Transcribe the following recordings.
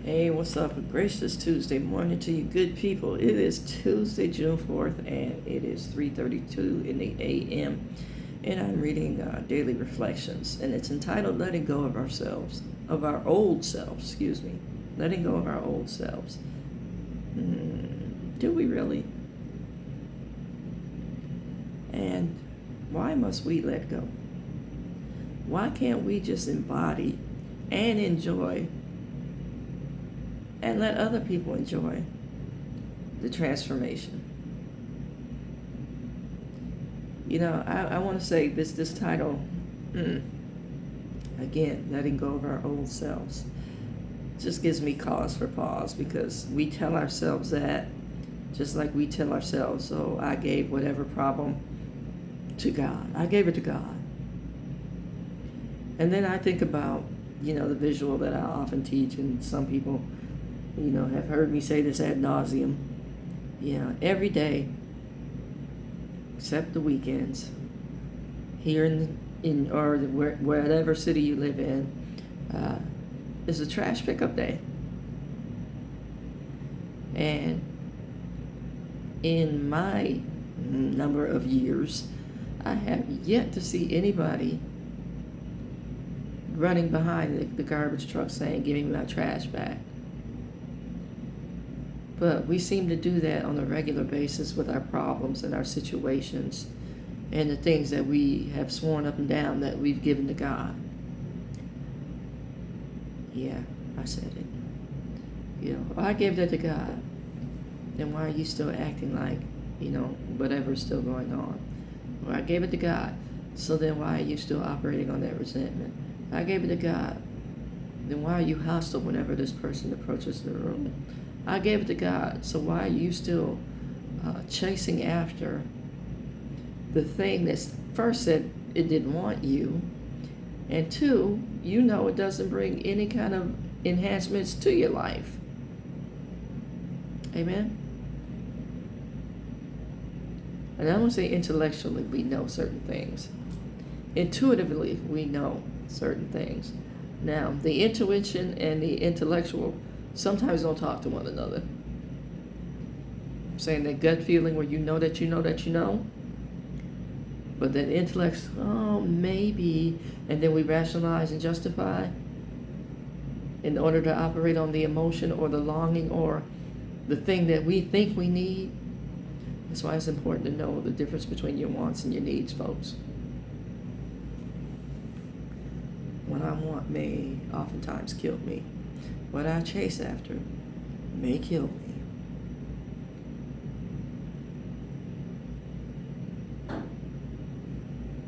Hey, what's up? A gracious Tuesday morning to you good people. It is Tuesday, June 4th, and it is 3:32 in the a.m. And I'm reading Daily Reflections, and it's entitled Letting Go of Ourselves, of our old selves, excuse me. Letting go of our old selves. Do we really? And why must we let go? Why can't we just embody and enjoy and let other people enjoy the transformation? I want to say this title, again, letting go of our old selves, just gives me cause for pause, because we tell ourselves that, just like we tell ourselves, oh, I gave whatever problem to God. I gave it to God. And then I think about, the visual that I often teach, and some people, have heard me say this ad nauseum. Every day, except the weekends, here in or whatever city you live in, is a trash pickup day. And in my number of years, I have yet to see anybody running behind the garbage truck saying, "Give me my trash back." But we seem to do that on a regular basis with our problems and our situations and the things that we have sworn up and down that we've given to God. Yeah, I said it. I gave that to God. Then why are you still acting like, whatever's still going on? Well, I gave it to God. So then why are you still operating on that resentment? I gave it to God. Then why are you hostile whenever this person approaches the room? I gave it to God. So why are you still chasing after the thing that first said it didn't want you, and two, it doesn't bring any kind of enhancements to your life? Amen? And I don't say intellectually we know certain things. Intuitively we know certain things. Now, the intuition and the intellectual sometimes don't talk to one another. I'm saying that gut feeling where you know that you know that you know, but that intellect, oh, maybe, and then we rationalize and justify in order to operate on the emotion or the longing or the thing that we think we need. That's why it's important to know the difference between your wants and your needs, folks. What I want may oftentimes kill me. What I chase after may kill me.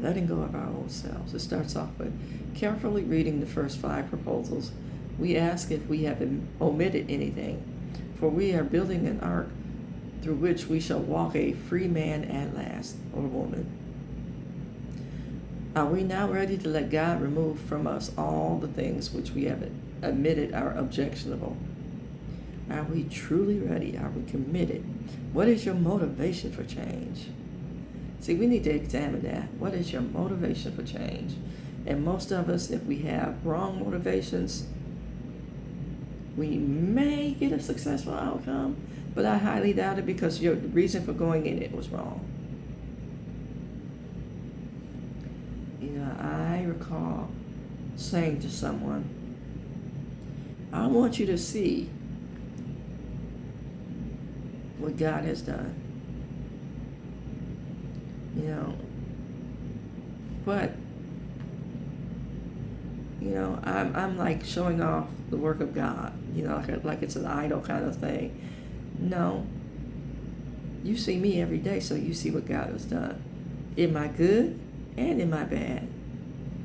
Letting go of our old selves. It starts off with carefully reading the first 5 proposals. We ask if we have omitted anything, for we are building an ark through which we shall walk a free man at last, or woman. Are we now ready to let God remove from us all the things which we have admitted are objectionable? Are we truly ready? Are we committed? What is your motivation for change? See, we need to examine that. What is your motivation for change? And most of us, if we have wrong motivations, we may get a successful outcome, but I highly doubt it, because your reason for going in it was wrong. I recall saying to someone, I want you to see what God has done. But I'm like showing off the work of God, like it's an idol kind of thing. No, you see me every day, so you see what God has done in my good and in my bad,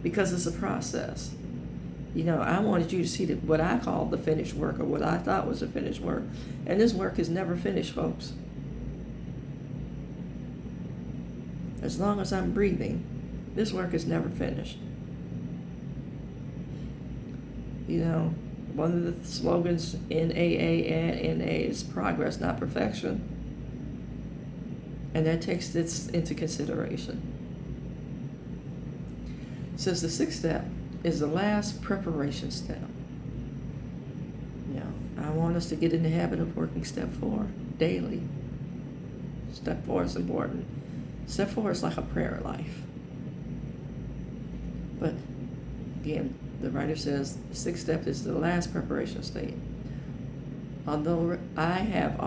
because it's a process. I wanted you to see what I call the finished work, or what I thought was the finished work, and this work is never finished, folks. As long as I'm breathing, this work is never finished. One of the slogans in AA and NA is progress, not perfection. And that takes this into consideration. It says the 6th step is the last preparation step. I want us to get in the habit of working step 4 daily. Step 4 is important. Step 4 is like a prayer life. But again, the writer says the 6th step is the last preparation state. Although I have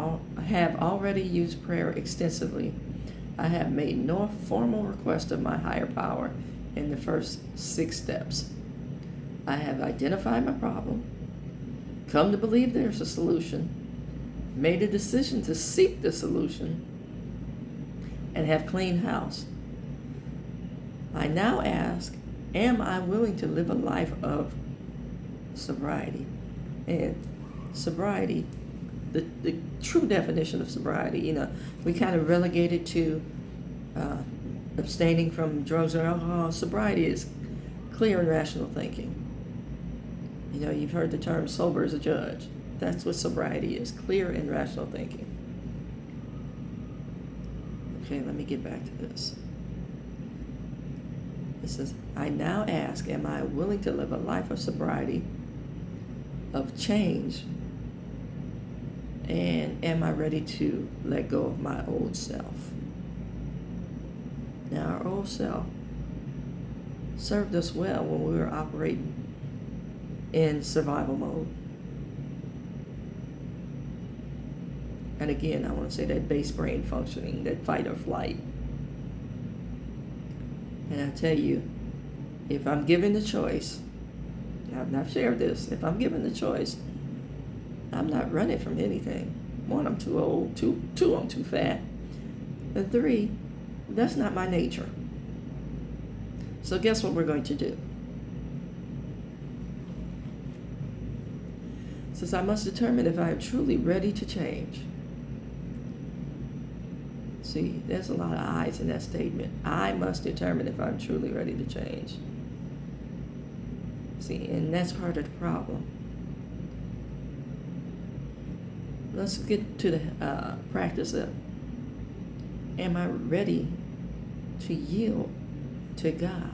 already used prayer extensively, I have made no formal request of my higher power in the first 6 steps. I have identified my problem, come to believe there's a solution, made a decision to seek the solution, and have clean house. I now ask, am I willing to live a life of sobriety? And sobriety, the true definition of sobriety, we kind of relegate it to abstaining from drugs or alcohol. Sobriety is clear and rational thinking. You've heard the term sober as a judge. That's what sobriety is, clear and rational thinking. Okay, let me get back to this. It says, I now ask, am I willing to live a life of sobriety, of change, and am I ready to let go of my old self? Now, our old self served us well when we were operating in survival mode. And again, I want to say that base brain functioning, that fight or flight. And I tell you, if I'm given the choice, I've shared this, if I'm given the choice, I'm not running from anything. 1, I'm too old. 2, I'm too fat. And 3, that's not my nature. So guess what we're going to do? Since I must determine if I am truly ready to change. See, there's a lot of I's in that statement. I must determine if I'm truly ready to change. See, and that's part of the problem. Let's get to the practice of, am I ready to yield to God?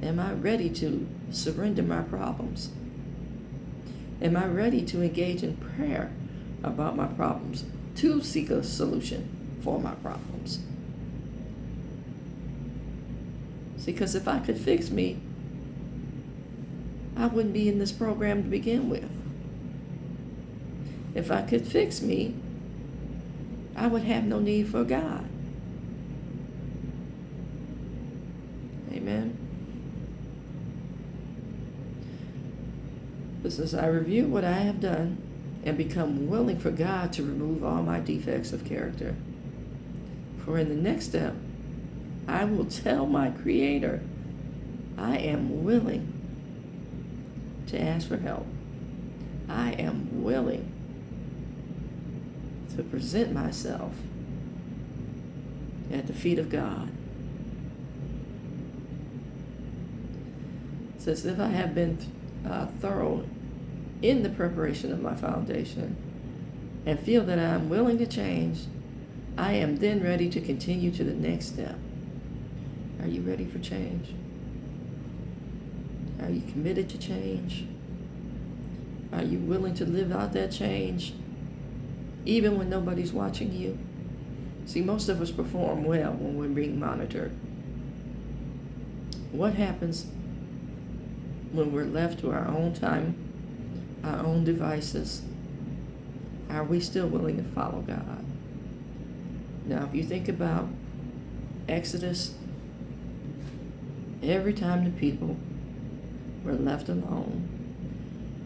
Am I ready to surrender my problems? Am I ready to engage in prayer about my problems, to seek a solution for my problems? See, because if I could fix me, I wouldn't be in this program to begin with. If I could fix me, I would have no need for God. Amen. But as I review what I have done and become willing for God to remove all my defects of character, for in the next step, I will tell my Creator, I am willing to ask for help. I am willing to present myself at the feet of God. It says, if I have been thorough in the preparation of my foundation and feel that I am willing to change, I am then ready to continue to the next step. Are you ready for change? Are you committed to change? Are you willing to live out that change even when nobody's watching you? See, most of us perform well when we're being monitored. What happens when we're left to our own time, our own devices? Are we still willing to follow God? Now, if you think about Exodus, every time the people were left alone,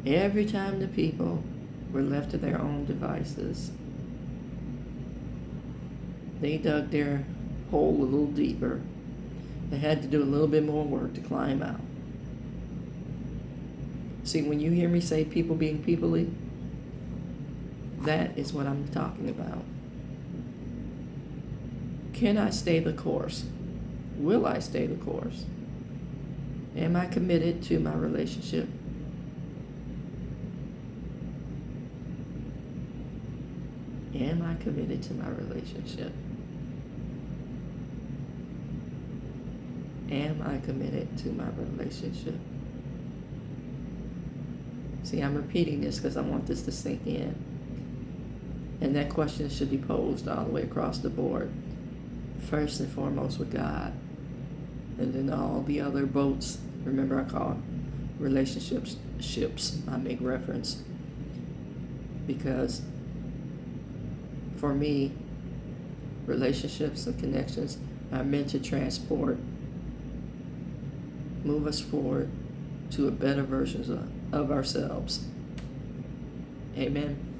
every time the people were left to their own devices, they dug their hole a little deeper. They had to do a little bit more work to climb out. See, when you hear me say people being peoply, that is what I'm talking about. Can I stay the course? Will I stay the course? Am I committed to my relationship? Am I committed to my relationship? Am I committed to my relationship? See, I'm repeating this because I want this to sink in. And that question should be posed all the way across the board. First and foremost with God. And then all the other boats, remember I call relationships ships, I make reference. Because for me, relationships and connections are meant to transport, move us forward to a better version of ourselves. Amen.